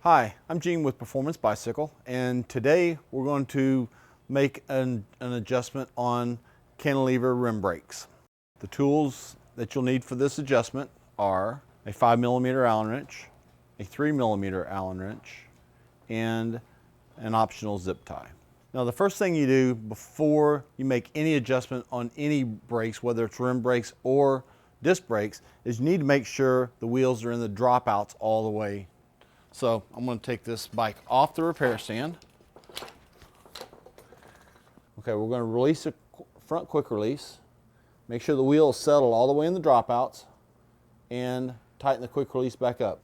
Hi, I'm Gene with Performance Bicycle, and today we're going to make an adjustment on cantilever rim brakes. The tools that you'll need for this adjustment are a 5mm Allen wrench, a 3mm Allen wrench, and an optional zip tie. Now the first thing you do before you make any adjustment on any brakes, whether it's rim brakes or disc brakes, is you need to make sure the wheels are in the dropouts all the way. So I'm going to take this bike off the repair stand. Okay, we're going to release the front quick release. Make sure the wheel is settled all the way in the dropouts and tighten the quick release back up.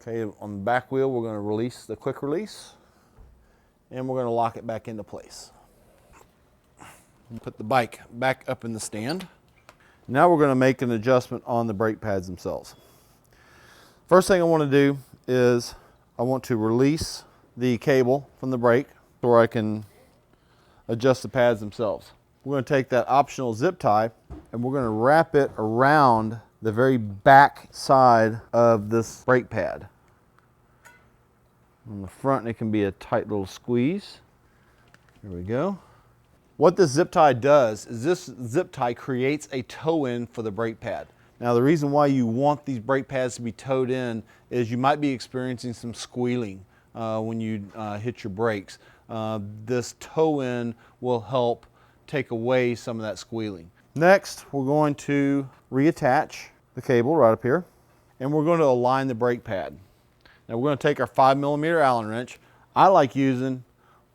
Okay, on the back wheel we're going to release the quick release and we're going to lock it back into place. Put the bike back up in the stand. Now we're going to make an adjustment on the brake pads themselves. First thing I want to do is I want to release the cable from the brake so I can adjust the pads themselves. We're going to take that optional zip tie and we're going to wrap it around the very back side of this brake pad. On the front it can be a tight little squeeze. There we go. What this zip tie does is this zip tie creates a toe-in for the brake pad. Now the reason why you want these brake pads to be towed in is you might be experiencing some squealing when you hit your brakes. This toe-in will help take away some of that squealing. Next, we're going to reattach the cable right up here and we're going to align the brake pad. Now we're going to take our 5mm Allen wrench. I like using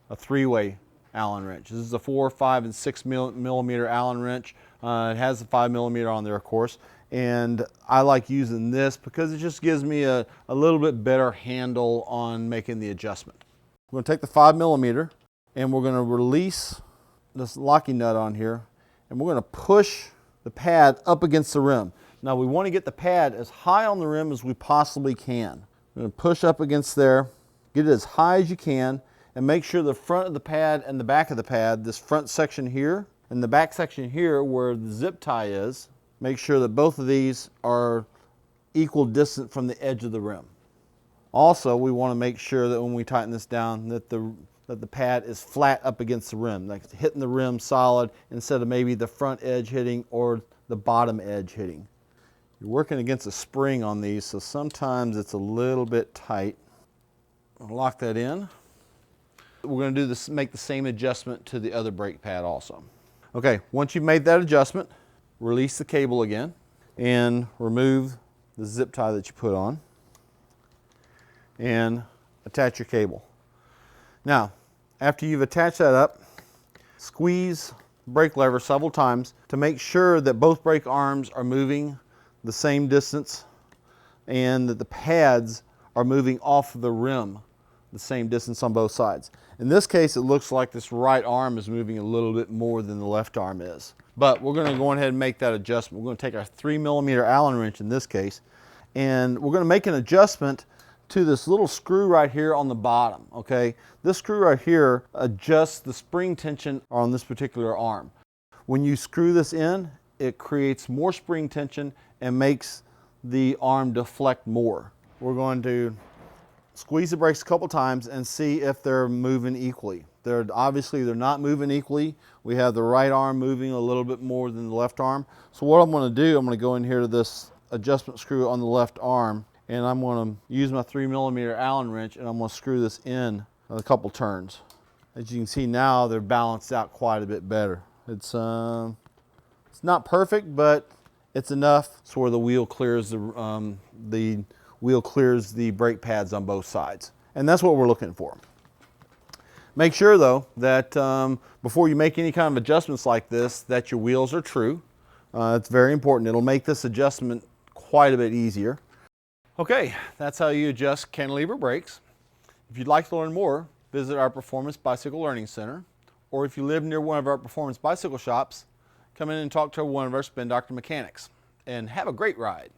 a 3-way Allen wrench. This is a 4, 5, and 6mm Allen wrench. It has the 5mm on there, of course. And I like using this because it just gives me a little bit better handle on making the adjustment. We're going to take the 5mm and we're going to release this locking nut on here and we're going to push the pad up against the rim. Now we want to get the pad as high on the rim as we possibly can. We're going to push up against there, get it as high as you can, and make sure the front of the pad and the back of the pad, this front section here and the back section here where the zip tie is, make sure that both of these are equal distance from the edge of the rim. Also, we want to make sure that when we tighten this down that the pad is flat up against the rim, like hitting the rim solid instead of maybe the front edge hitting or the bottom edge hitting. You're working against a spring on these, so sometimes it's a little bit tight. I'll lock that in. We're going to do this, make the same adjustment to the other brake pad also. Okay, once you've made that adjustment, release the cable again and remove the zip tie that you put on and attach your cable. Now, after you've attached that up, squeeze the brake lever several times to make sure that both brake arms are moving the same distance and that the pads are moving off of the rim the same distance on both sides. In this case, it looks like this right arm is moving a little bit more than the left arm is. But we're going to go ahead and make that adjustment. We're going to take our 3mm Allen wrench in this case, and we're going to make an adjustment to this little screw right here on the bottom, okay? This screw right here adjusts the spring tension on this particular arm. When you screw this in, it creates more spring tension and makes the arm deflect more. We're going to squeeze the brakes a couple times and see if they're moving equally. Obviously they're not moving equally. We have the right arm moving a little bit more than the left arm. So what I'm going to do, I'm going to go in here to this adjustment screw on the left arm and I'm going to use my 3mm Allen wrench and I'm going to screw this in a couple turns. As you can see now, they're balanced out quite a bit better. It's not perfect, but it's enough so where the wheel clears the brake pads on both sides. And that's what we're looking for. Make sure though that before you make any kind of adjustments like this, that your wheels are true. It's very important. It'll make this adjustment quite a bit easier. Okay, that's how you adjust cantilever brakes. If you'd like to learn more, visit our Performance Bicycle Learning Center, or if you live near one of our Performance Bicycle shops, come in and talk to one of our Spin Doctor mechanics. And have a great ride.